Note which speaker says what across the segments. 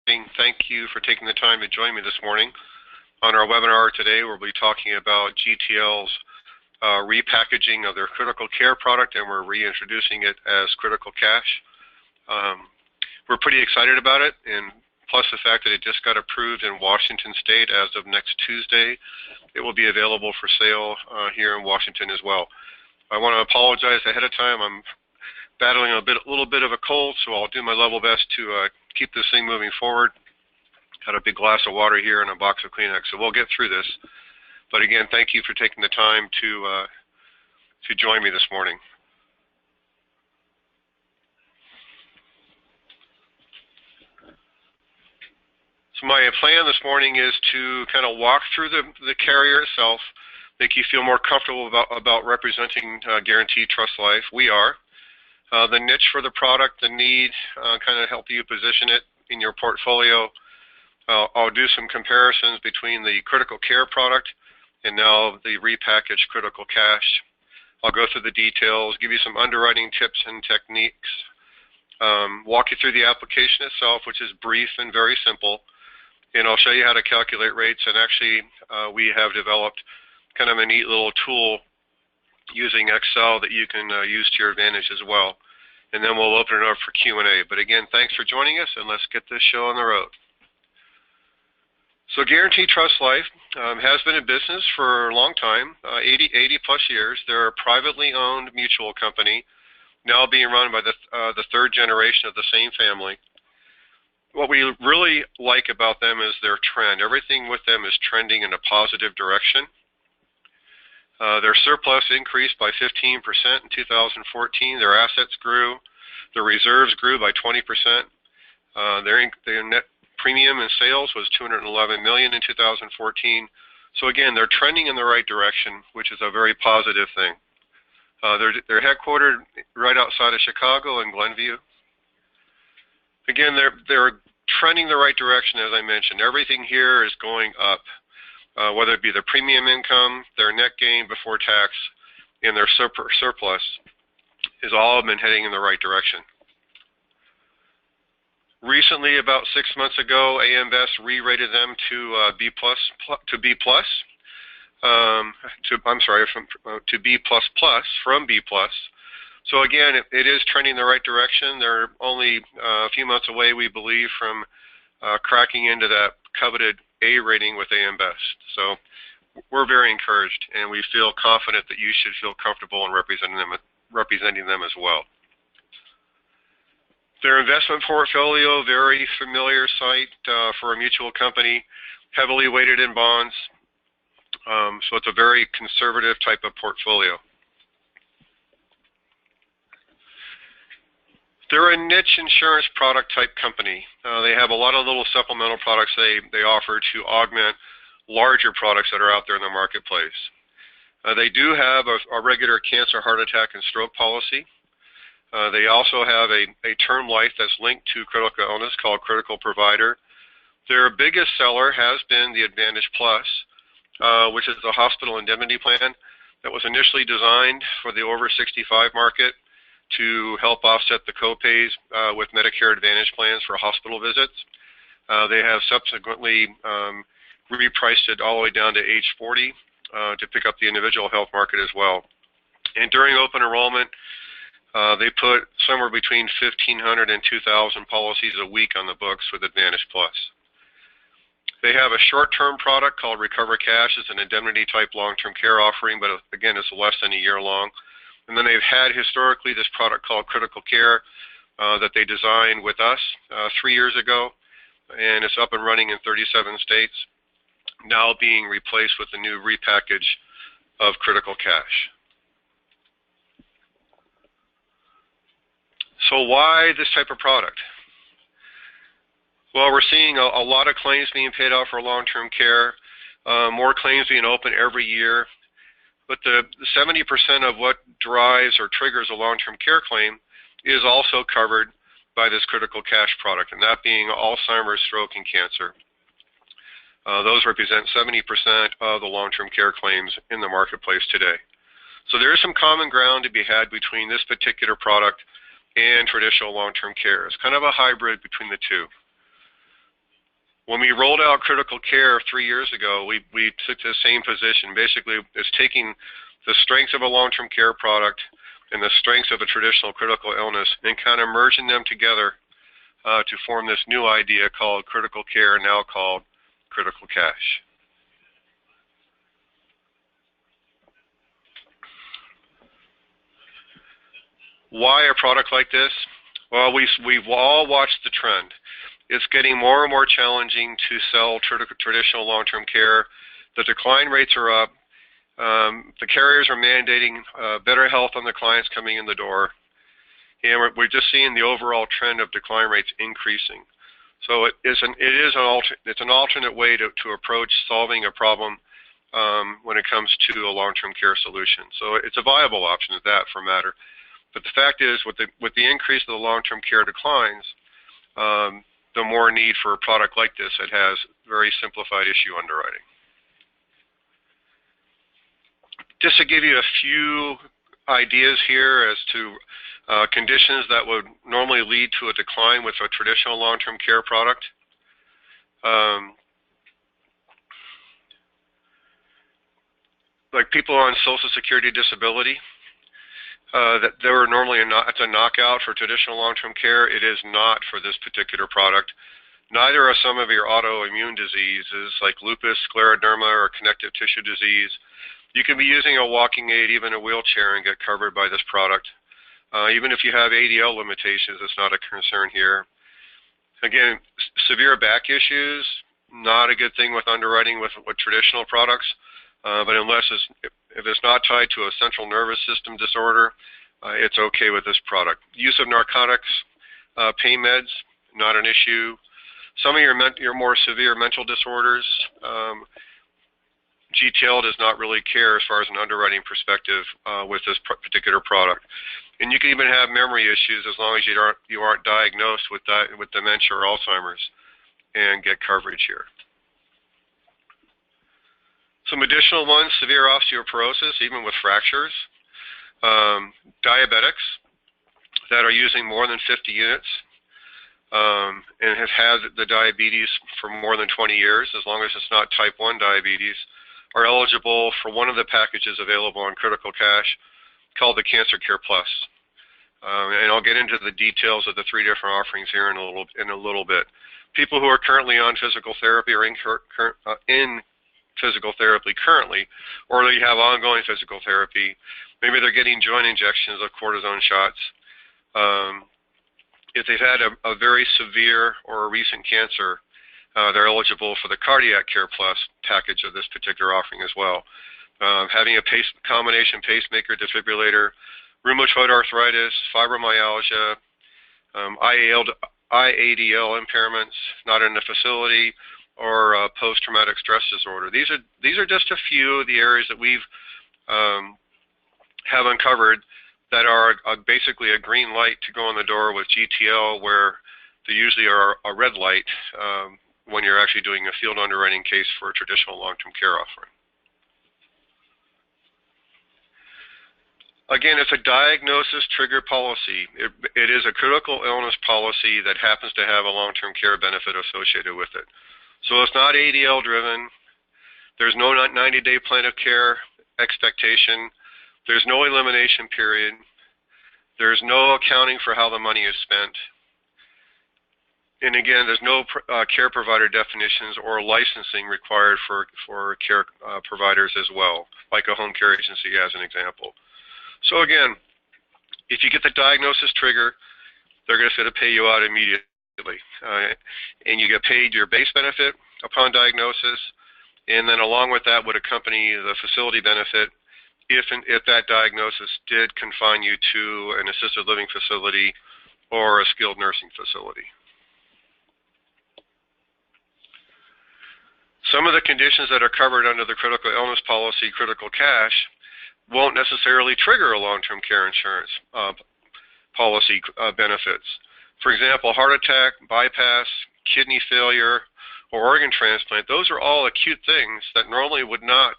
Speaker 1: Thank you for taking the time to join me this morning. On our webinar today, we'll be talking about GTL's repackaging of their critical care product, and we're reintroducing it as critical cash. We're pretty excited about it, and plus the fact that it just got approved in Washington State as of next Tuesday. It will be available for sale here in Washington as well. I want to apologize ahead of time. I'm battling a little bit of a cold, so I'll do my level best to keep this thing moving forward. Got a big glass of water here and a box of Kleenex, so we'll get through this. But again, thank you for taking the time to join me this morning. So my plan this morning is to kind of walk through the carrier itself, make you feel more comfortable about representing Guaranteed Trust Life. We are. The niche for the product, the need, kind of help you position it in your portfolio. I'll do some comparisons between the critical care product and now the repackaged critical cash. I'll go through the details, give you some underwriting tips and techniques, walk you through the application itself, which is brief and very simple, and I'll show you how to calculate rates. And actually, we have developed kind of a neat little tool using Excel that you can use to your advantage as well. And then we'll open it up for Q&A. But again, thanks for joining us, and let's get this show on the road. So Guaranteed Trust Life has been in business for a long time, 80 plus years. They're a privately owned mutual company, now being run by the third generation of the same family. What we really like about them is their trend. Everything with them is trending in a positive direction. Their surplus increased by 15% in 2014. Their assets grew. Their reserves grew by 20%. Their net premium and sales was $211 million in 2014. So again, they're trending in the right direction, which is a very positive thing. They're headquartered right outside of Chicago in Glenview. Again, they're trending the right direction, as I mentioned. Everything here is going up. Whether it be the premium income, their net gain before tax, and their surplus, has all been heading in the right direction. Recently, about 6 months ago, AM Best re-rated them to B++, to B+. To B++ from B+. So again, it is trending the right direction. They're only a few months away, we believe, from cracking into that coveted A rating with AM Best. So we're very encouraged, and we feel confident that you should feel comfortable in representing them as well. Their investment portfolio, very familiar sight for a mutual company, heavily weighted in bonds. So it's a very conservative type of portfolio. They're a niche insurance product type company. They have a lot of little supplemental products they offer to augment larger products that are out there in the marketplace. They do have a regular cancer, heart attack, and stroke policy. They also have a term life that's linked to critical illness called Critical Provider. Their biggest seller has been the Advantage Plus, which is the hospital indemnity plan that was initially designed for the over 65 market to help offset the copays with Medicare Advantage plans for hospital visits. They have subsequently repriced it all the way down to age 40 to pick up the individual health market as well. And during open enrollment, they put somewhere between 1,500 and 2,000 policies a week on the books with Advantage Plus. They have a short-term product called Recover Cash. It's an indemnity-type long-term care offering, but again, it's less than a year long. And then they've had historically this product called Critical Care that they designed with us 3 years ago, and it's up and running in 37 states, now being replaced with the new repackage of Critical Cash. So why this type of product? Well, we're seeing a lot of claims being paid out for long-term care, more claims being open every year. But the 70% of what drives or triggers a long-term care claim is also covered by this Critical Cash product, and that being Alzheimer's, stroke, and cancer. Those represent 70% of the long-term care claims in the marketplace today. So there is some common ground to be had between this particular product and traditional long-term care. It's kind of a hybrid between the two. When we rolled out critical care 3 years ago, we took the same position. Basically, it's taking the strengths of a long-term care product and the strengths of a traditional critical illness and kind of merging them together to form this new idea called critical care, now called critical cash. Why a product like this? Well, we've all watched the trend. It's getting more and more challenging to sell traditional long-term care. The decline rates are up. The carriers are mandating better health on the clients coming in the door. And we're just seeing the overall trend of decline rates increasing. So it's an alternate way to approach solving a problem when it comes to a long-term care solution. So it's a viable option at that, for matter. But the fact is, with the increase of the long-term care declines, the more need for a product like this that has very simplified issue underwriting. Just to give you a few ideas here as to conditions that would normally lead to a decline with a traditional long-term care product. Like people on Social Security disability, that they were normally it's a knockout for traditional long-term care. It is not for this particular product. Neither are some of your autoimmune diseases like lupus, scleroderma, or connective tissue disease. You can be using a walking aid, even a wheelchair, and get covered by this product. Even if you have ADL limitations, it's not a concern here. Again, severe back issues, not a good thing with underwriting with traditional products, but if it's not tied to a central nervous system disorder, it's okay with this product. Use of narcotics, pain meds, not an issue. Some of your more severe mental disorders, GTL does not really care as far as an underwriting perspective with this particular product. And you can even have memory issues as long as you aren't diagnosed with dementia or Alzheimer's and get coverage here. Some additional ones, severe osteoporosis, even with fractures. Diabetics that are using more than 50 units and have had the diabetes for more than 20 years, as long as it's not type 1 diabetes, are eligible for one of the packages available on Critical Cash called the Cancer Care Plus. And I'll get into the details of the 3 different offerings here in a little bit. People who are currently on physical therapy or in physical therapy currently, or they have ongoing physical therapy, maybe they're getting joint injections of cortisone shots. If they've had a very severe or a recent cancer, they're eligible for the Cardiac Care Plus package of this particular offering as well. Having a combination pacemaker defibrillator, rheumatoid arthritis, fibromyalgia, IADL impairments, not in a facility, or post-traumatic stress disorder. These are just a few of the areas that we've have uncovered that are basically a green light to go in the door with GTL, where they usually are a red light when you're actually doing a field underwriting case for a traditional long-term care offering. Again, it's a diagnosis trigger policy. It is a critical illness policy that happens to have a long-term care benefit associated with it. So it's not ADL driven. There's no 90-day plan of care expectation. There's no elimination period. There's no accounting for how the money is spent. And again, there's no care provider definitions or licensing required for care providers as well, like a home care agency as an example. So again, if you get the diagnosis trigger, they're going to pay you out immediately. And you get paid your base benefit upon diagnosis, and then along with that would accompany the facility benefit if that diagnosis did confine you to an assisted living facility or a skilled nursing facility. Some of the conditions that are covered under the critical illness policy, Critical Cash, won't necessarily trigger a long-term care insurance policy benefits. For example, heart attack, bypass, kidney failure, or organ transplant, those are all acute things that normally would not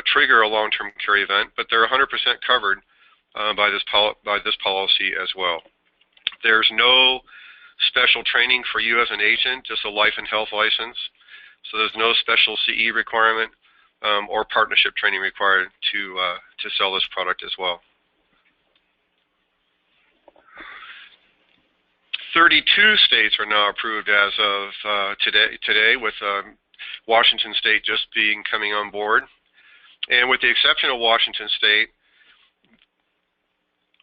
Speaker 1: trigger a long-term care event, but they're 100% covered by this policy as well. There's no special training for you as an agent, just a life and health license. So there's no special CE requirement or partnership training required to sell this product as well. 32 states are now approved as of today, with Washington State just coming on board. And with the exception of Washington State,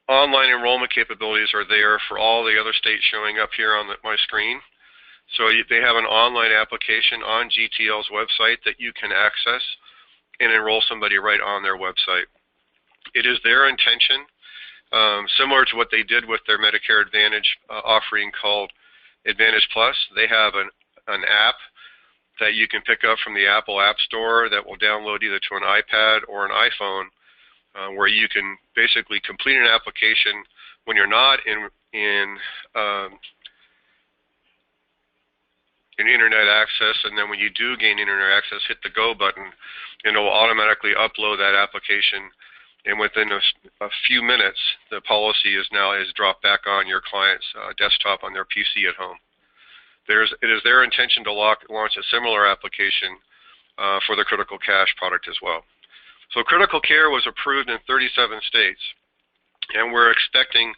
Speaker 1: online enrollment capabilities are there for all the other states showing up here on my screen. So they have an online application on GTL's website that you can access and enroll somebody right on their website. It is their intention, similar to what they did with their Medicare Advantage offering called Advantage Plus. They have an app that you can pick up from the Apple App Store that will download either to an iPad or an iPhone, where you can basically complete an application when you're not in internet access, and then when you do gain internet access, hit the go button, and it will automatically upload that application, and within a few minutes, the policy is dropped back on your client's desktop on their PC at home. It is their intention to launch a similar application for the Critical Cash product as well. So Critical Care was approved in 37 states, and we're expecting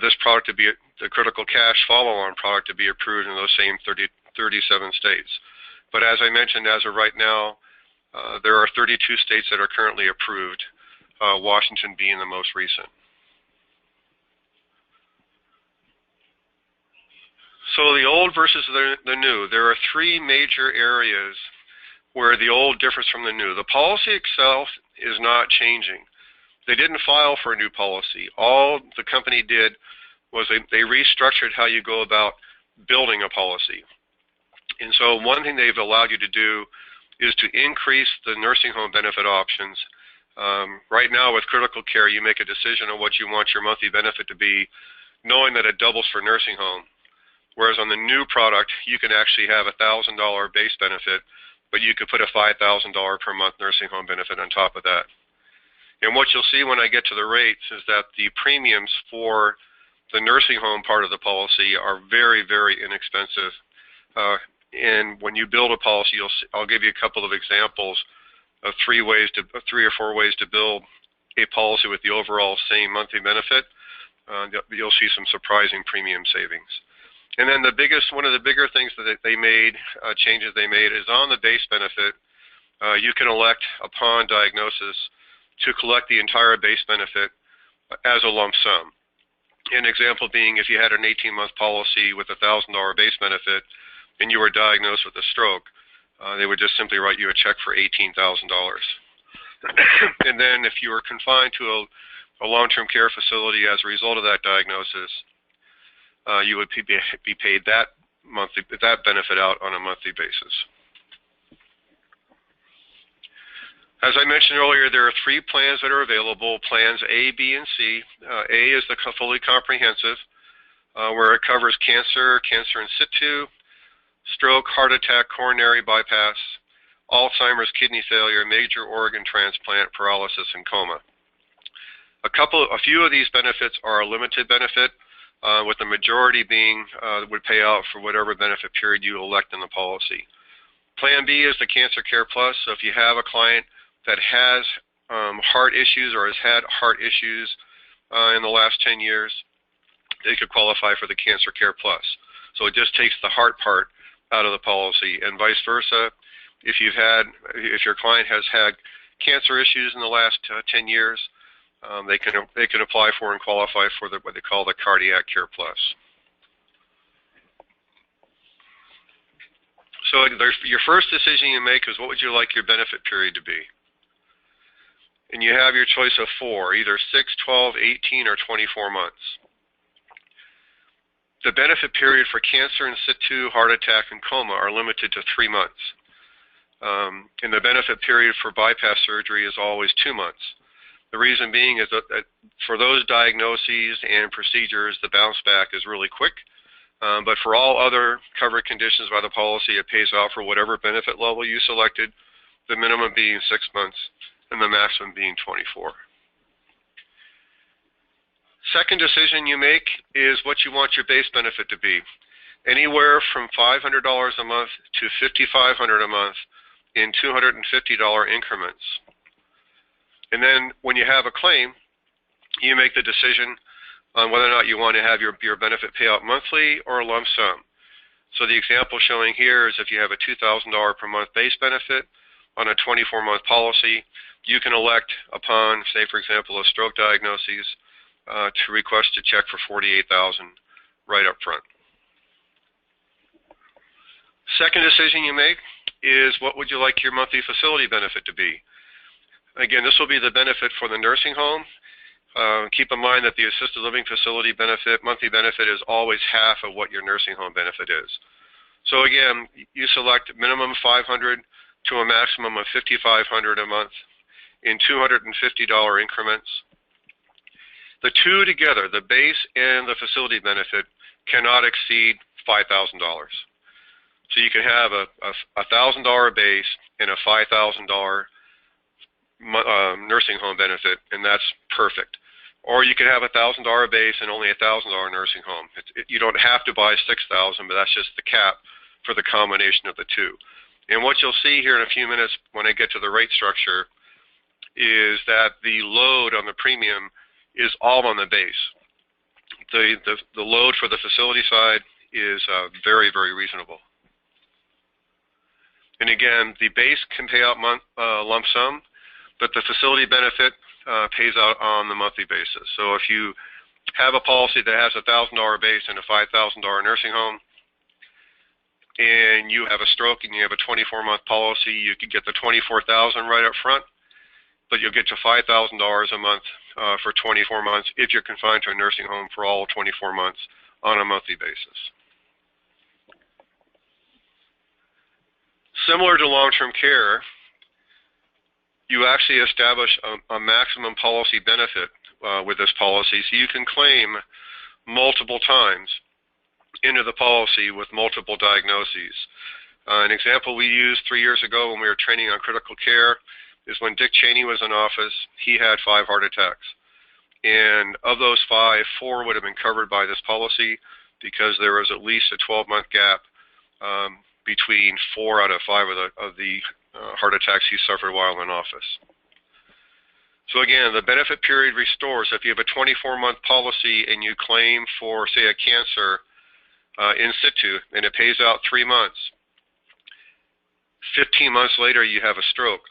Speaker 1: this product to be, the Critical Cash follow-on product, to be approved in those same 37 states. But as I mentioned, as of right now, there are 32 states that are currently approved, Washington being the most recent. So the old versus the new. There are three major areas where the old differs from the new. The policy itself is not changing. They didn't file for a new policy. All the company did was they restructured how you go about building a policy. And so one thing they've allowed you to do is to increase the nursing home benefit options. Right now with Critical Care, you make a decision on what you want your monthly benefit to be, knowing that it doubles for nursing home. Whereas on the new product, you can actually have a $1,000 base benefit, but you could put a $5,000 per month nursing home benefit on top of that. And what you'll see when I get to the rates is that the premiums for the nursing home part of the policy are very, very inexpensive. And when you build a policy, I'll give you a couple of examples of three or four ways to build a policy with the overall same monthly benefit. You'll see some surprising premium savings. And then one of the bigger things that they made, changes they made, is on the base benefit, you can elect upon diagnosis to collect the entire base benefit as a lump sum. An example being, if you had an 18-month policy with a $1,000 base benefit and you were diagnosed with a stroke, they would just simply write you a check for $18,000. And then if you were confined to a long-term care facility as a result of that diagnosis, you would be paid that benefit out on a monthly basis. As I mentioned earlier, there are three plans that are available, plans A, B, and C. A is the fully comprehensive, where it covers cancer, cancer in situ, stroke, heart attack, coronary bypass, Alzheimer's, kidney failure, major organ transplant, paralysis, and coma. A few of these benefits are a limited benefit, with the majority being would pay out for whatever benefit period you elect in the policy. Plan B is the Cancer Care Plus. So if you have a client that has heart issues or has had heart issues in the last 10 years, they could qualify for the Cancer Care Plus. So it just takes the heart part out of the policy, and vice versa. If your client has had cancer issues in the last 10 years, they can apply for and qualify for what they call the Cardiac Care Plus. So your first decision you make is, what would you like your benefit period to be? And you have your choice of four, either 6, 12, 18, or 24 months. The benefit period for cancer in situ, heart attack, and coma are limited to 3 months. And the benefit period for bypass surgery is always 2 months. The reason being is that for those diagnoses and procedures, the bounce back is really quick. But for all other covered conditions by the policy, it pays out for whatever benefit level you selected, the minimum being 6 months and the maximum being 24. Second decision you make is what you want your base benefit to be. Anywhere from $500 a month to $5,500 a month in $250 increments. And then when you have a claim, you make the decision on whether or not you want to have your benefit payout monthly or a lump sum. So the example showing here is if you have a $2,000 per month base benefit on a 24-month policy, you can elect upon, say for example, a stroke diagnosis, to request a check for $48,000 right up front. Second decision you make is what would you like your monthly facility benefit to be? Again, this will be the benefit for the nursing home. Keep in mind that the assisted living facility benefit, monthly benefit, is always half of what your nursing home benefit is. So again, you select minimum $500 to a maximum of $5,500 a month in $250 increments. The two together, the base and the facility benefit, cannot exceed $5,000. So you can have a $1,000 base and a $5,000 nursing home benefit, and that's perfect. Or you could have a $1,000 base and only a $1,000 nursing home. You don't have to buy $6,000, but that's just the cap for the combination of the two. And what you'll see here in a few minutes when I get to the rate structure is that the load on the premium is all on the base. The load for the facility side is very, very reasonable. And again, the base can pay out lump sum, but the facility benefit pays out on the monthly basis. So if you have a policy that has a $1,000 base and a $5,000 nursing home, and you have a stroke and you have a 24-month policy, you could get the $24,000 right up front, but you'll get to $5,000 a month for 24 months if you're confined to a nursing home for all 24 months on a monthly basis. Similar to long-term care, you actually establish a maximum policy benefit with this policy, so you can claim multiple times into the policy with multiple diagnoses. An example we used 3 years ago when we were training on critical care is when Dick Cheney was in office, he had 5 heart attacks. And of those 5, 4 would have been covered by this policy because there was at least a 12-month gap between 4 out of 5 of the heart attacks he suffered while in office. So again, the benefit period restores. If you have a 24-month policy and you claim for, say, a cancer in situ, and it pays out 3 months, 15 months later you have a stroke,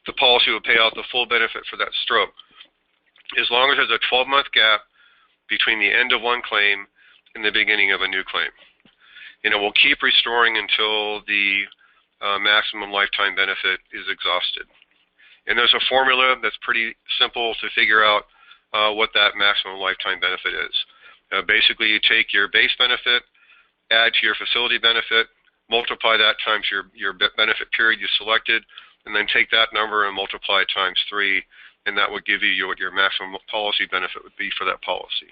Speaker 1: the policy will pay out the full benefit for that stroke, as long as there's a 12-month gap between the end of one claim and the beginning of a new claim. And it will keep restoring until the maximum lifetime benefit is exhausted. And there's a formula that's pretty simple to figure out what that maximum lifetime benefit is. Basically, you take your base benefit, add to your facility benefit, multiply that times your benefit period you selected, and then take that number and multiply it times 3, and that would give you what your maximum policy benefit would be for that policy.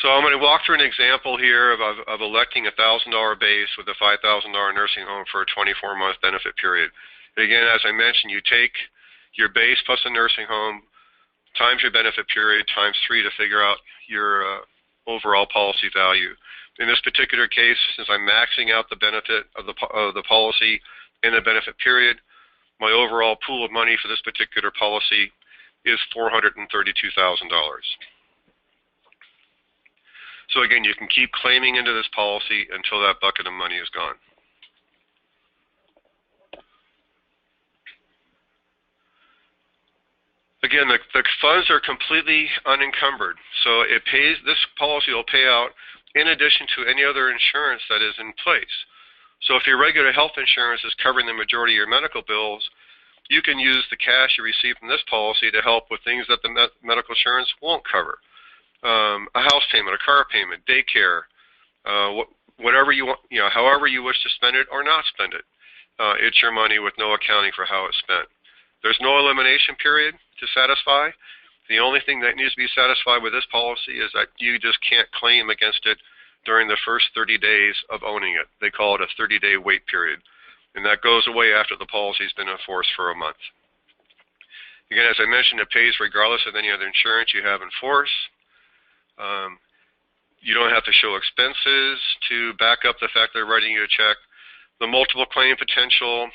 Speaker 1: So I'm going to walk through an example here of electing a $1,000 base with a $5,000 nursing home for a 24-month benefit period. Again, as I mentioned, you take your base plus a nursing home times your benefit period times 3 to figure out your overall policy value. In this particular case, since I'm maxing out the benefit of the policy in the benefit period, my overall pool of money for this particular policy is $432,000. So again, you can keep claiming into this policy until that bucket of money is gone. Again, the funds are completely unencumbered, so this policy will pay out in addition to any other insurance that is in place. So if your regular health insurance is covering the majority of your medical bills, you can use the cash you receive from this policy to help with things that the medical insurance won't cover. A house payment, a car payment, daycare, whatever you want, however you wish to spend it or not spend it. It's your money with no accounting for how it's spent. There's no elimination period to satisfy. The only thing that needs to be satisfied with this policy is that you just can't claim against it during the first 30 days of owning it. They call it a 30-day wait period. and that goes away after the policy's been in force for a month. Again, as I mentioned, it pays regardless of any other insurance you have in force. You don't have to show expenses to back up the fact they're writing you a check. The multiple claim potential,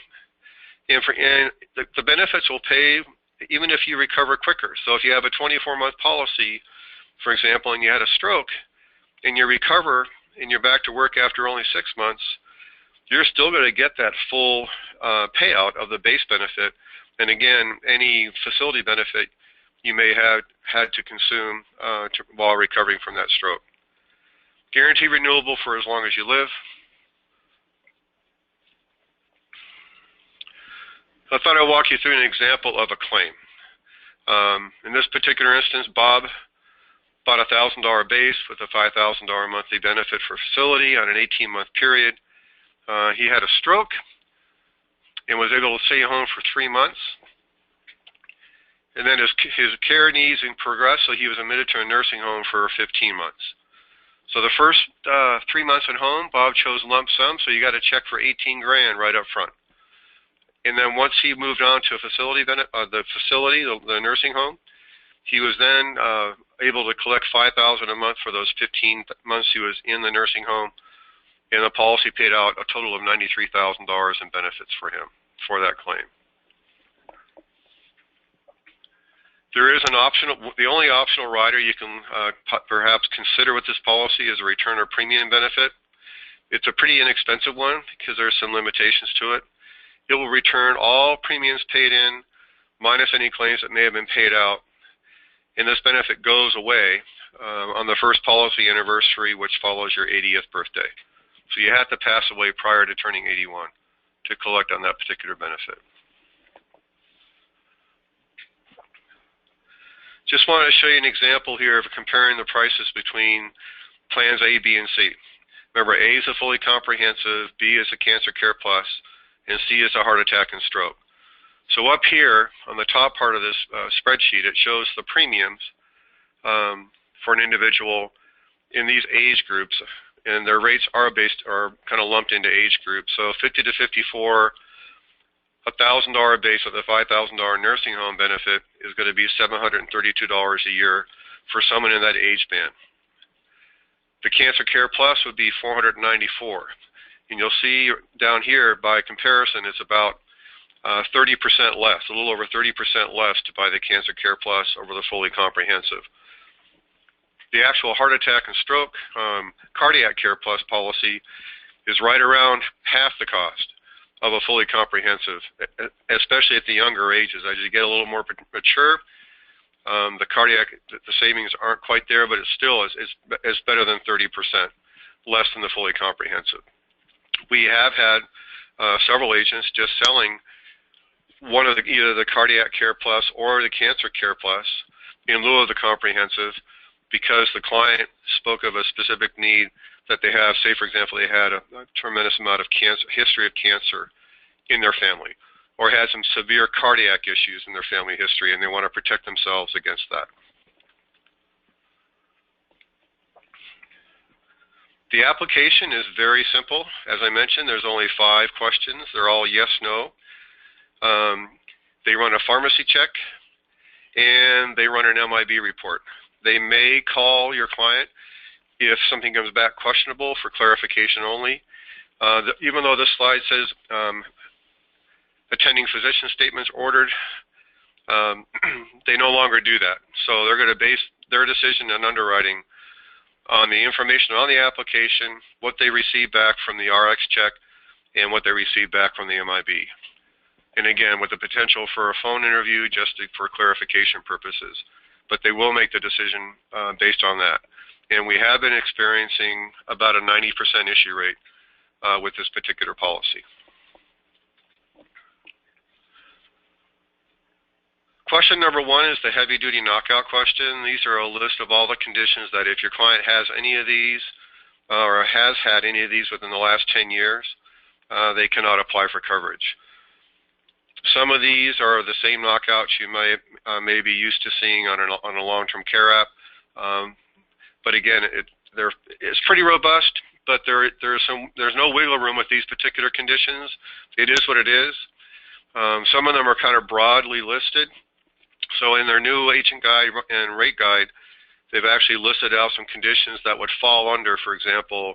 Speaker 1: and the benefits will pay even if you recover quicker. So if you have a 24-month policy, for example, and you had a stroke, and you recover and you're back to work after only 6 months, you're still going to get that full payout of the base benefit, and again, any facility benefit you may have had to consume while recovering from that stroke. Guaranteed renewable for as long as you live. I thought I'd walk you through an example of a claim. In this particular instance, Bob bought a $1,000 base with a $5,000 monthly benefit for facility on an 18-month period. He had a stroke and was able to stay home for 3 months. And then his care needs progressed, so he was admitted to a nursing home for 15 months. So the first 3 months at home, Bob chose lump sum, so you got a check for 18 grand right up front. And then once he moved on to the nursing home, he was then able to collect $5,000 a month for those 15 months he was in the nursing home, and the policy paid out a total of $93,000 in benefits for him for that claim. There is an optional, the only optional rider you can perhaps consider with this policy is a return of premium benefit. It's a pretty inexpensive one because there's some limitations to it. It will return all premiums paid in minus any claims that may have been paid out, and this benefit goes away on the first policy anniversary, which follows your 80th birthday. So you have to pass away prior to turning 81 to collect on that particular benefit. Just wanted to show you an example here of comparing the prices between plans A, B, and C. Remember, A is a fully comprehensive, B is a Cancer Care Plus, and C is a heart attack and stroke. So up here on the top part of this spreadsheet, it shows the premiums for an individual in these age groups, and their rates are kind of lumped into age groups. So 50 to 54, $1,000 base with a $5,000 nursing home benefit is going to be $732 a year for someone in that age band. The Cancer Care Plus would be $494. And you'll see down here, by comparison, it's about 30% less, a little over 30% less to buy the Cancer Care Plus over the fully comprehensive. The actual heart attack and stroke cardiac care plus policy is right around half the cost of a fully comprehensive, especially at the younger ages. As you get a little more mature, the savings aren't quite there, but it still is better than 30% less than the fully comprehensive. We have had several agents just selling either the Cardiac Care Plus or the Cancer Care Plus in lieu of the comprehensive because the client spoke of a specific need that they have. Say, for example, they had a tremendous amount of history of cancer in their family, or had some severe cardiac issues in their family history, and they want to protect themselves against that. The application is very simple. As I mentioned, there's only 5 questions. They're all yes, no. They run a pharmacy check, and they run an MIB report. They may call your client if something comes back questionable for clarification only. Even though this slide says attending physician statements ordered, they no longer do that. So they're going to base their decision on underwriting on the information on the application, what they receive back from the RX check, and what they receive back from the MIB. And again, with the potential for a phone interview just for clarification purposes. But they will make the decision based on that. And we have been experiencing about a 90% issue rate with this particular policy. Question number 1 is the heavy-duty knockout question. These are a list of all the conditions that if your client has any of these or has had any of these within the last 10 years, they cannot apply for coverage. Some of these are the same knockouts you may be used to seeing on a long-term care app. But again, it's pretty robust, but there's no wiggle room with these particular conditions. It is what it is. Some of them are kind of broadly listed. So in their new agent guide and rate guide, they've actually listed out some conditions that would fall under, for example,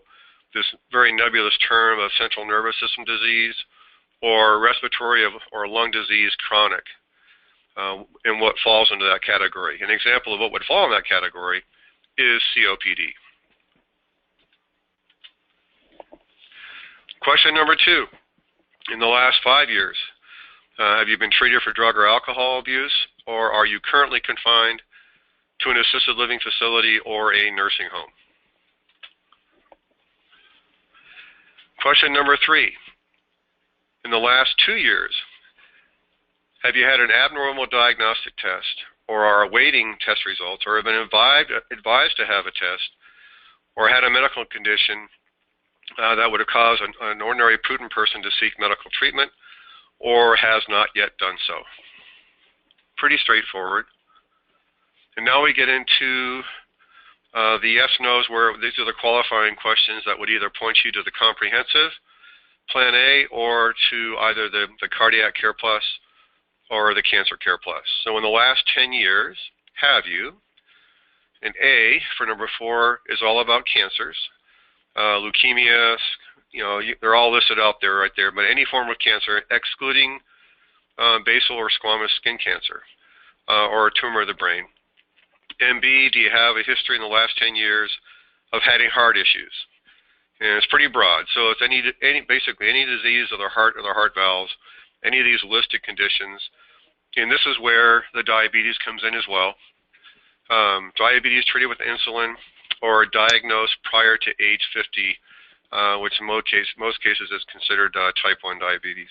Speaker 1: this very nebulous term of central nervous system disease or respiratory or lung disease chronic, and what falls into that category. An example of what would fall in that category is COPD. Question number 2. In the last 5 years, have you been treated for drug or alcohol abuse, or are you currently confined to an assisted living facility or a nursing home? Question number 3. In the last 2 years, have you had an abnormal diagnostic test or are awaiting test results or have been advised to have a test or had a medical condition that would have caused an ordinary prudent person to seek medical treatment or has not yet done so? Pretty straightforward. And now we get into the yes/no's, where these are the qualifying questions that would either point you to the comprehensive Plan A or to either the Cardiac Care Plus or the Cancer Care Plus. So in the last 10 years, have you? And A, for number 4, is all about cancers. Leukemia, they're all listed out there right there, but any form of cancer, excluding basal or squamous skin cancer or a tumor of the brain. And B, do you have a history in the last 10 years of having heart issues? And it's pretty broad. So it's basically any disease of the heart or the heart valves, any of these listed conditions. And this is where the diabetes comes in as well. Diabetes treated with insulin or diagnosed prior to age 50, which in most cases is considered type 1 diabetes.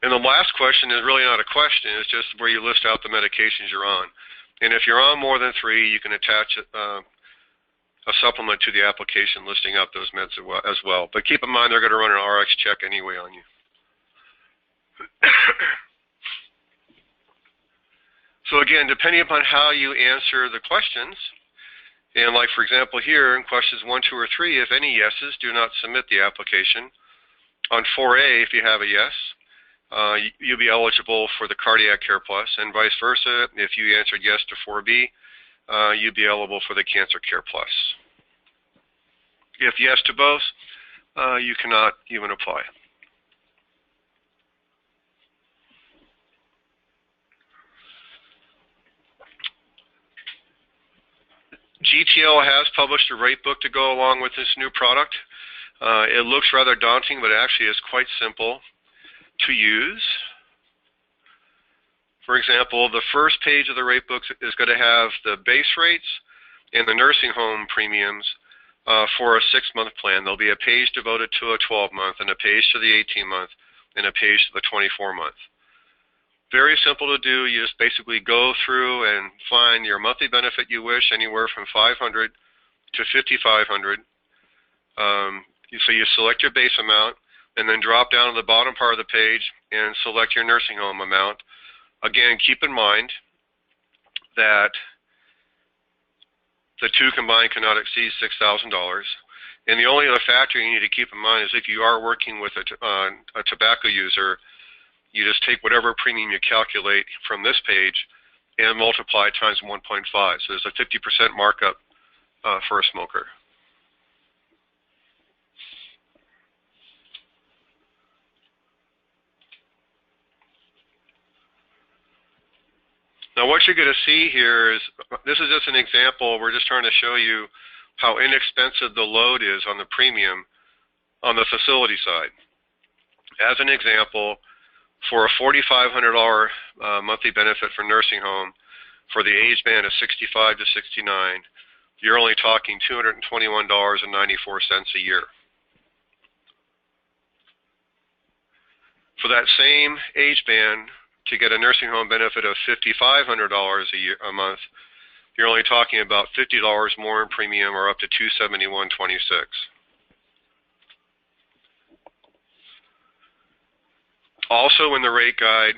Speaker 1: And the last question is really not a question, it's just where you list out the medications you're on. And if you're on more than 3, you can attach a supplement to the application listing out those meds as well. But keep in mind, they're going to run an RX check anyway on you. So again, depending upon how you answer the questions, and like for example here in questions 1, 2, or 3, if any yeses, do not submit the application. On 4A, if you have a yes, you'll be eligible for the Cardiac Care Plus, and vice versa. If you answered yes to 4B, you'd be eligible for the Cancer Care Plus. If yes to both, you cannot even apply. GTL has published a rate book to go along with this new product. It looks rather daunting, but actually is quite simple to use. For example, the first page of the rate book is going to have the base rates and the nursing home premiums for a 6-month plan. There'll be a page devoted to a 12-month and a page to the 18-month and a page to the 24-month. Very simple to do. You just basically go through and find your monthly benefit you wish, anywhere from $500 to $5,500. So you select your base amount and then drop down to the bottom part of the page and select your nursing home amount. Again, keep in mind that the two combined cannot exceed $6,000. And the only other factor you need to keep in mind is if you are working with a tobacco user, you just take whatever premium you calculate from this page and multiply times 1.5. So there's a 50% markup for a smoker. Now what you're going to see here is, this is just an example. We're just trying to show you how inexpensive the load is on the premium on the facility side. As an example, for a $4,500 monthly benefit for nursing home, for the age band of 65 to 69, you're only talking $221.94 a year. For that same age band, to get a nursing home benefit of $5,500 a month, you're only talking about $50 more in premium, or up to $271.26. Also in the rate guide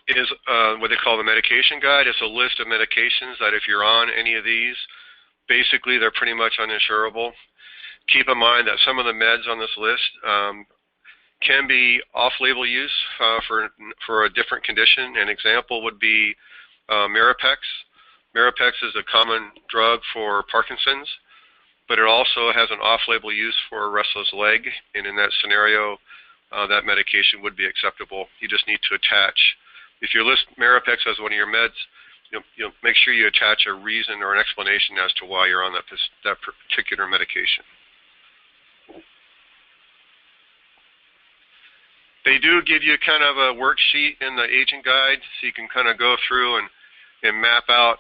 Speaker 1: is what they call the medication guide. It's a list of medications that if you're on any of these, basically they're pretty much uninsurable. Keep in mind that some of the meds on this list can be off-label use for a different condition. An example would be Mirapex. Mirapex is a common drug for Parkinson's, but it also has an off-label use for a restless leg, and in that scenario, that medication would be acceptable. You just need to attach. If you list Mirapex as one of your meds, you'll make sure you attach a reason or an explanation as to why you're on that particular medication. They do give you kind of a worksheet in the agent guide, so you can kind of go through and map out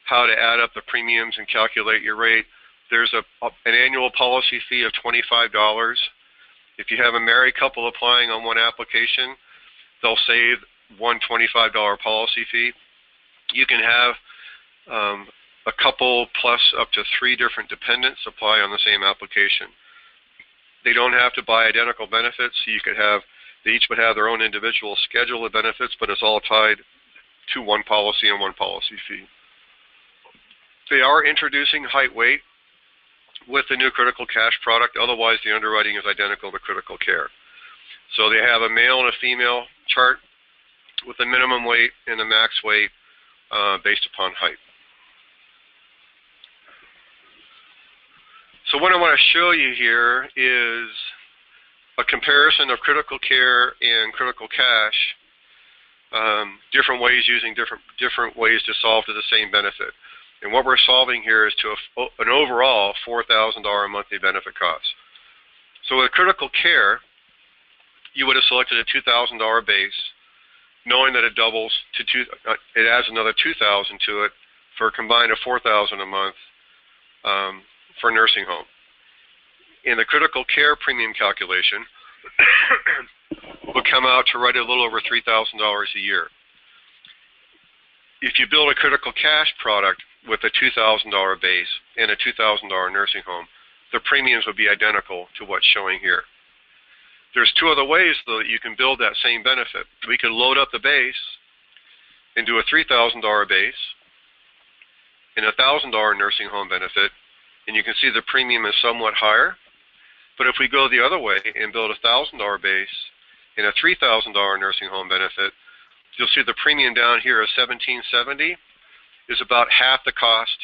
Speaker 1: how to add up the premiums and calculate your rate. There's an annual policy fee of $25. If you have a married couple applying on one application, they'll save one $25 policy fee. You can have a couple plus up to 3 different dependents apply on the same application. They don't have to buy identical benefits, so you could have, they each would have their own individual schedule of benefits, but it's all tied to one policy and one policy fee. They are introducing height weight with the new critical cash product. Otherwise, the underwriting is identical to critical care. So they have a male and a female chart with a minimum weight and a max weight based upon height. So what I want to show you here is a comparison of critical care and critical cash, different ways using different ways to solve to the same benefit. And what we're solving here is to an overall $4,000 monthly benefit cost. So with critical care, you would have selected a $2,000 base, knowing that it doubles to it adds another $2,000 to it for a combined of $4,000 a month for nursing home. In the critical care premium calculation, will come out to right a little over $3,000 a year. If you build a critical cash product with a $2,000 base and a $2,000 nursing home, the premiums would be identical to what's showing here. There's 2 other ways, though, that you can build that same benefit. We could load up the base and do a $3,000 base and a $1,000 nursing home benefit, and you can see the premium is somewhat higher. But if we go the other way and build a $1,000 base and a $3,000 nursing home benefit, you'll see the premium down here is $1,770, is about half the cost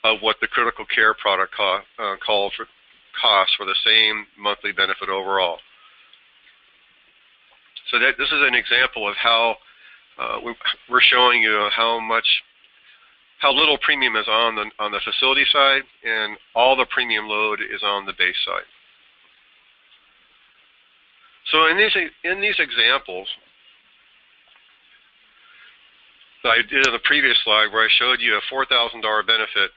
Speaker 1: of what the critical care product calls for costs for the same monthly benefit overall. So this is an example of how we're showing you how little premium is on the facility side, and all the premium load is on the base side. So in these examples that I did in the previous slide, where I showed you a $4,000 benefit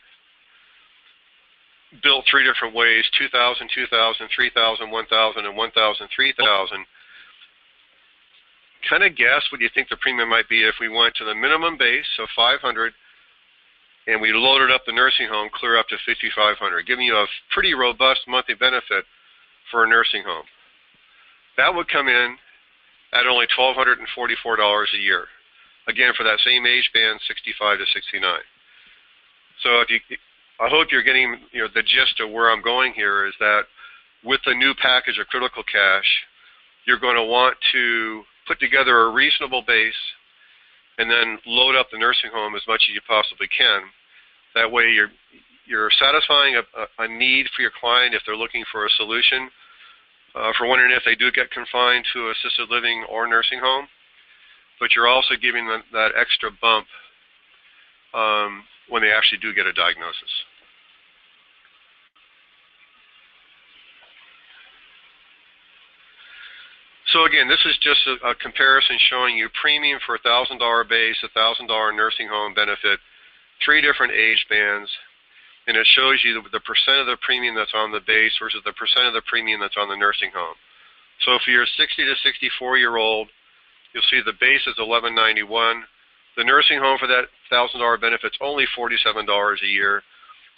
Speaker 1: built 3 different ways: $2,000, $2,000, $3,000, $1,000, and $1,000, $3,000. Kind of guess what you think the premium might be if we went to the minimum base of $500 and we loaded up the nursing home clear up to $5,500, giving you a pretty robust monthly benefit for a nursing home. That would come in at only $1,244 a year. Again, for that same age band, 65 to 69. So I hope you're getting the gist of where I'm going here, is that with the new package of critical cash, you're going to want to put together a reasonable base and then load up the nursing home as much as you possibly can. That way you're satisfying a need for your client if they're looking for a solution, for when and if they do get confined to assisted living or nursing home, but you're also giving them that extra bump when they actually do get a diagnosis. So again, this is just a comparison showing you premium for a $1,000 base, a $1,000 nursing home benefit, 3 different age bands, and it shows you the percent of the premium that's on the base versus the percent of the premium that's on the nursing home. So for your 60 to 64-year-old, you'll see the base is $1,191. The nursing home for that $1,000 benefit's only $47 a year.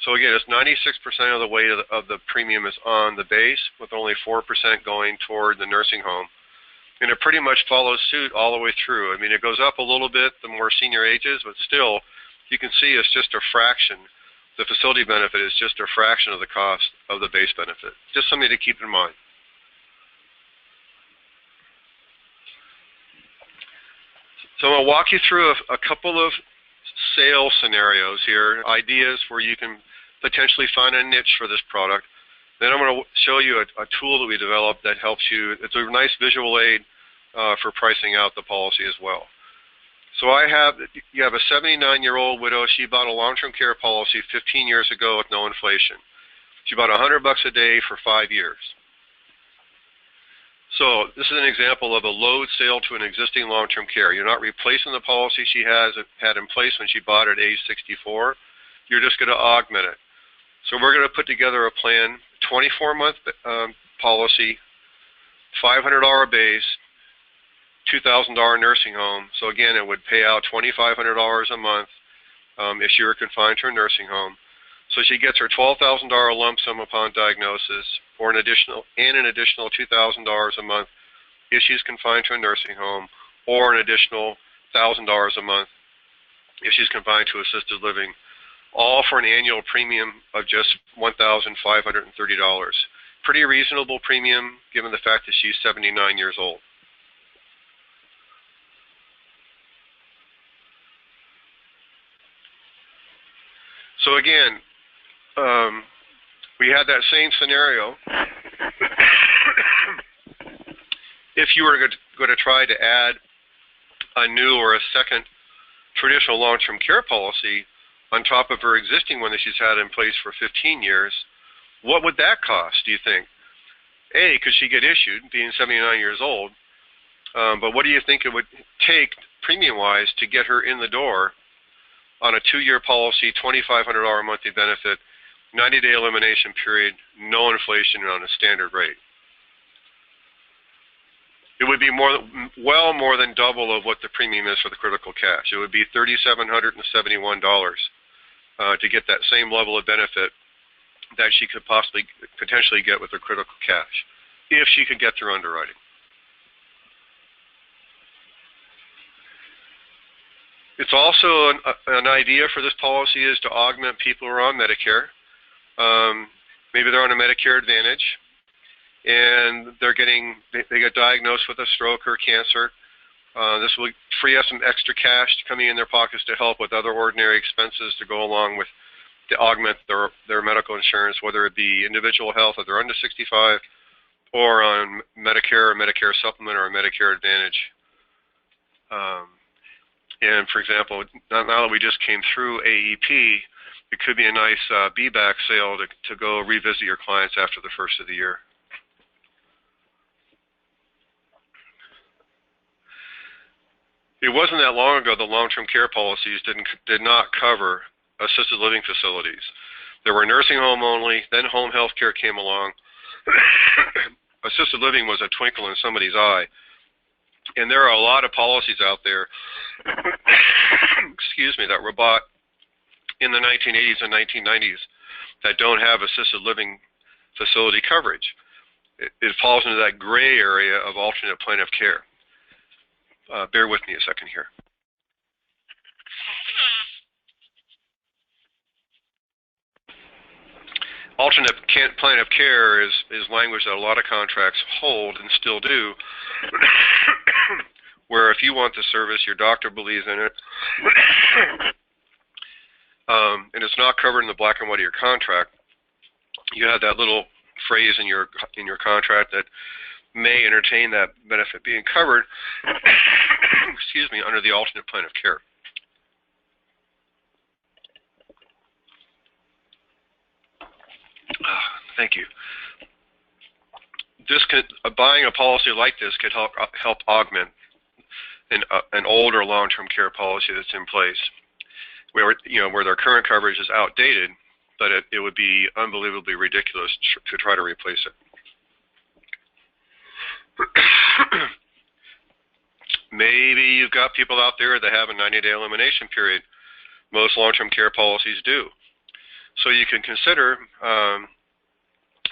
Speaker 1: So again, it's 96% of the weight of the premium is on the base, with only 4% going toward the nursing home. And it pretty much follows suit all the way through. I mean, it goes up a little bit the more senior ages, but still, you can see it's just a fraction the facility benefit is just a fraction of the cost of the base benefit. Just something to keep in mind. So I'm going to walk you through a couple of sales scenarios here, ideas where you can potentially find a niche for this product. Then I'm going to show you a tool that we developed that helps you. It's a nice visual aid for pricing out the policy as well. So you have a 79-year-old widow. She bought a long-term care policy 15 years ago with no inflation. She bought $100 a day for 5 years. So this is an example of a load sale to an existing long-term care. You're not replacing the policy she had in place when she bought it at age 64. You're just going to augment it. So we're going to put together a plan, 24-month policy, $500 base, $2,000 nursing home. So again, it would pay out $2,500 a month if she were confined to a nursing home. So she gets her $12,000 lump sum upon diagnosis, or an additional $2,000 a month if she's confined to a nursing home, or an additional $1,000 a month if she's confined to assisted living, all for an annual premium of just $1,530. Pretty reasonable premium given the fact that she's 79 years old. So again, we had that same scenario. If you were going to try to add a new or a second traditional long-term care policy on top of her existing one that she's had in place for 15 years, what would that cost, do you think? A, could she get issued, being 79 years old? But what do you think it would take, premium-wise, to get her in the door on a 2-year policy, $2,500 monthly benefit, 90-day elimination period, no inflation, on a standard rate? It would be well more than double of what the premium is for the critical cash. It would be $3,771 to get that same level of benefit that she could potentially get with the critical cash, if she could get through underwriting. It's also an idea for this policy is to augment people who are on Medicare. Maybe they're on a Medicare Advantage, and they get diagnosed with a stroke or cancer. This will free up some extra cash coming in their pockets to help with other ordinary expenses to go along with, to augment their medical insurance, whether it be individual health if they're under 65, or on Medicare or Medicare Supplement or Medicare Advantage. And for example, now that we just came through AEP, it could be a nice be-back sale to go revisit your clients after the first of the year. It wasn't that long ago the long-term care policies did not cover assisted living facilities. There were nursing home only, then home health care came along. Assisted living was a twinkle in somebody's eye. And there are a lot of policies out there, excuse me, that were bought in the 1980s and 1990s that don't have assisted living facility coverage. It falls into that gray area of alternate plan of care. Bear with me a second here. Alternate plan of care is language that a lot of contracts hold and still do, where if you want the service, your doctor believes in it, and it's not covered in the black and white of your contract, you have that little phrase in your contract that may entertain that benefit being covered, excuse me, under the alternate plan of care. Thank you. Buying a policy like this could help augment an older long-term care policy that's in place, where their current coverage is outdated, but it would be unbelievably ridiculous to try to replace it. Maybe you've got people out there that have a 90-day elimination period. Most long-term care policies do. So you can consider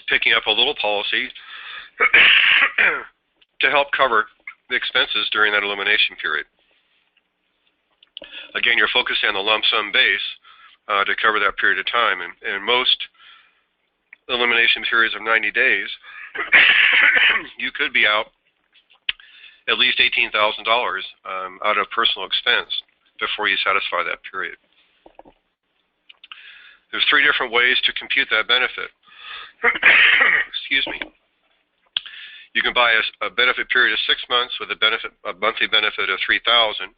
Speaker 1: picking up a little policy to help cover the expenses during that elimination period. Again, you're focusing on the lump sum base to cover that period of time. And most elimination periods of 90 days, you could be out at least $18,000 out of personal expense before you satisfy that period. There's 3 different ways to compute that benefit. Excuse me. You can buy a benefit period of 6 months with a monthly benefit of $3,000,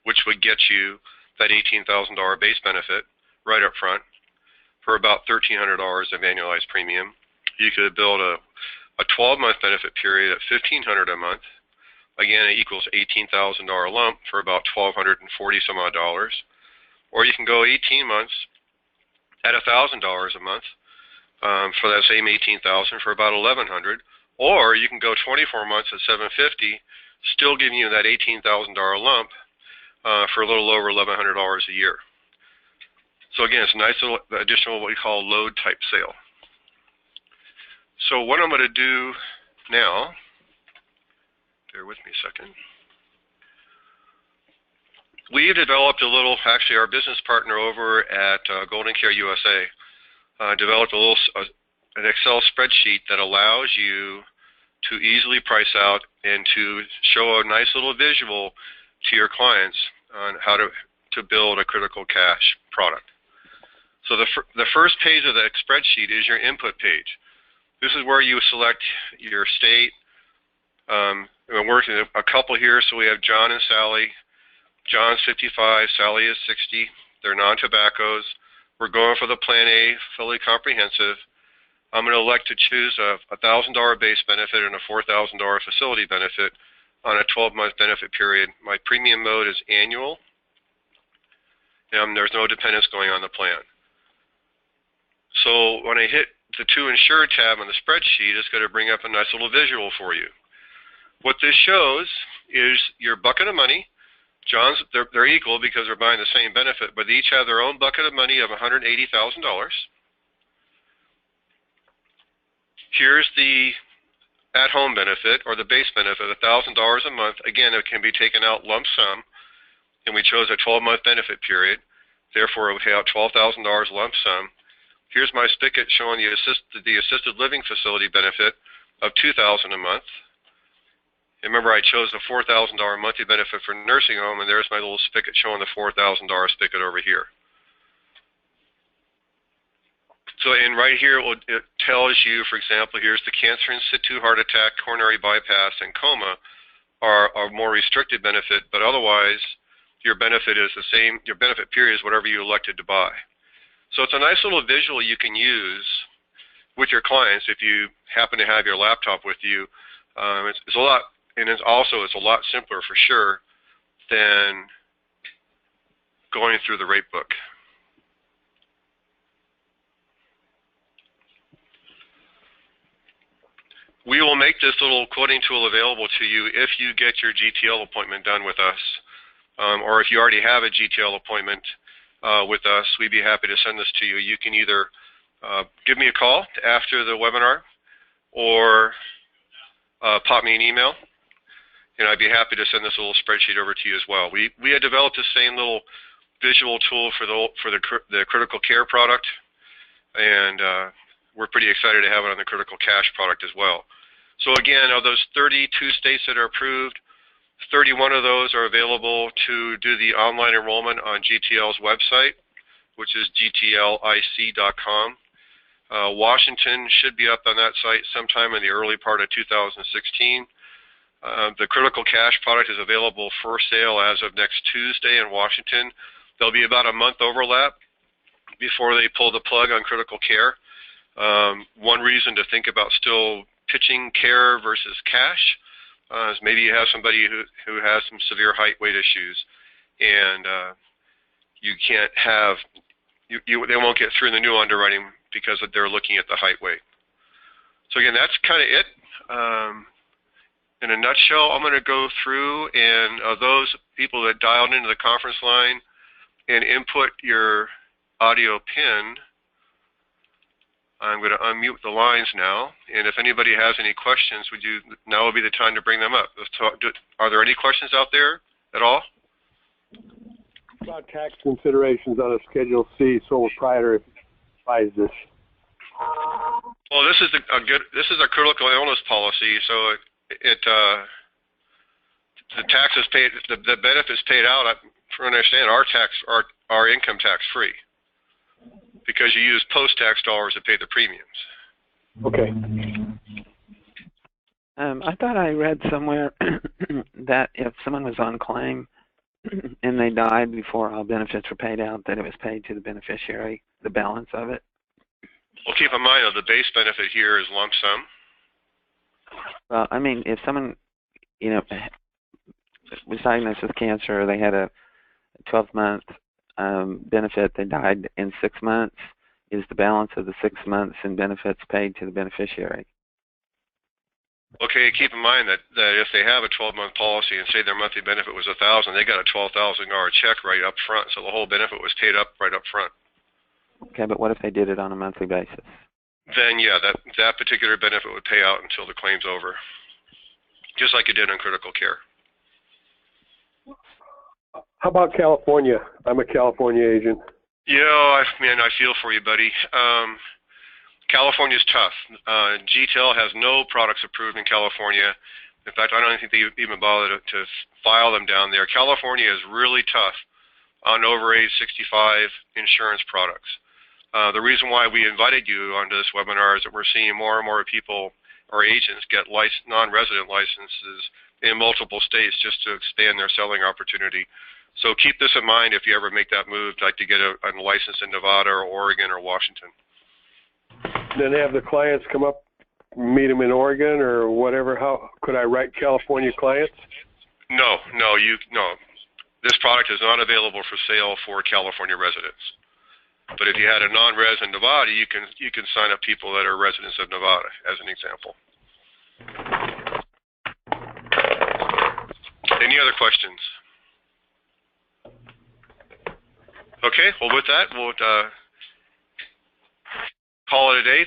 Speaker 1: which would get you that $18,000 base benefit right up front for about $1,300 of annualized premium. You could build a 12-month benefit period at $1,500 a month. Again, it equals $18,000 lump for about $1,240 some odd dollars. Or you can go 18 months at $1,000 a month for that same $18,000 for about $1,100. Or you can go 24 months at $750, still giving you that $18,000 lump for a little over $1,100 a year. So again, it's a nice little additional what we call load type sale. So what I'm going to do now, bear with me a second. We've developed a little, actually our business partner over at Golden Care USA developed an Excel spreadsheet that allows you to easily price out and to show a nice little visual to your clients on how to build a critical cash product. So the first page of that spreadsheet is your input page. This is where you select your state. We're working a couple here, so we have John and Sally. John's 55, Sally is 60. They're non-tobaccos. We're going for the Plan A, fully comprehensive. I'm going to elect to choose a $1,000 base benefit and a $4,000 facility benefit on a 12-month benefit period. My premium mode is annual, and there's no dependence going on the plan. So when I hit the To Insure tab on the spreadsheet, it's going to bring up a nice little visual for you. What this shows is your bucket of money. John's, they're equal because they're buying the same benefit, but they each have their own bucket of money of $180,000. Here's the at-home benefit, or the base benefit, $1,000 a month. Again, it can be taken out lump sum, and we chose a 12-month benefit period. Therefore, we pay out $12,000 lump sum. Here's my spigot showing the assisted living facility benefit of $2,000 a month. And remember, I chose the $4,000 monthly benefit for nursing home, and there's my little spigot showing the $4,000 spigot over here. So, and right here, it tells you, for example, here's the cancer in situ, heart attack, coronary bypass, and coma are a more restricted benefit, but otherwise, your benefit is the same. Your benefit period is whatever you elected to buy. So it's a nice little visual you can use with your clients if you happen to have your laptop with you. It's a lot, and it's a lot simpler for sure than going through the rate book. We will make this little quoting tool available to you if you get your GTL appointment done with us, or if you already have a GTL appointment with us, we'd be happy to send this to you. You can either give me a call after the webinar or pop me an email, and I'd be happy to send this little spreadsheet over to you as well. We had developed the same little visual tool for the critical care product, and we're pretty excited to have it on the critical cash product as well. So again, of those 32 states that are approved, 31 of those are available to do the online enrollment on GTL's website, which is gtlic.com. Washington should be up on that site sometime in the early part of 2016. The critical cash product is available for sale as of next Tuesday in Washington. There'll be about a month overlap before they pull the plug on critical care. One reason to think about still pitching care versus cash is maybe you have somebody who has some severe height weight issues, and you can't have, they won't get through the new underwriting because they're looking at the height weight. So again, that's kind of it. In a nutshell, I'm going to go through, and those people that dialed into the conference line and input your audio PIN, I'm going to unmute the lines now, and if anybody has any questions, now would be the time to bring them up. Are there any questions out there at all?
Speaker 2: about tax considerations on a Schedule C sole proprietor buys this?
Speaker 1: Well, this is a critical illness policy, so the taxes paid, the benefits paid out, from what I understand, are income tax free because you use post-tax dollars to pay the premiums.
Speaker 2: Okay.
Speaker 3: I thought I read somewhere that if someone was on claim and they died before all benefits were paid out, that it was paid to the beneficiary, the balance of it.
Speaker 1: Well, keep in mind, the base benefit here is lump sum.
Speaker 3: Well, I mean, if someone, was diagnosed with cancer, they had a 12-month benefit, they died in 6 months, is the balance of the 6 months in benefits paid to the beneficiary?
Speaker 1: Okay, keep in mind that if they have a 12-month policy and say their monthly benefit was $1,000, they got a $12,000 check right up front, so the whole benefit was paid up right up front.
Speaker 3: Okay, but what if they did it on a monthly basis?
Speaker 1: Then, yeah, that particular benefit would pay out until the claim's over, just like it did in critical care.
Speaker 2: How about California? I'm a California agent.
Speaker 1: Yeah, I feel for you, buddy. California's tough. GTL has no products approved in California. In fact, I don't think they even bother to file them down there. California is really tough on over age 65 insurance products. The reason why we invited you onto this webinar is that we're seeing more and more people or agents get non-resident licenses in multiple states just to expand their selling opportunity. So keep this in mind if you ever make that move, like to get a license in Nevada or Oregon or Washington.
Speaker 2: Then have the clients come up, meet them in Oregon or whatever. How could I write California clients?
Speaker 1: No. This product is not available for sale for California residents. But if you had a non-res in Nevada, you can sign up people that are residents of Nevada, as an example. Any other questions? Okay, well with that, we'll call it a day.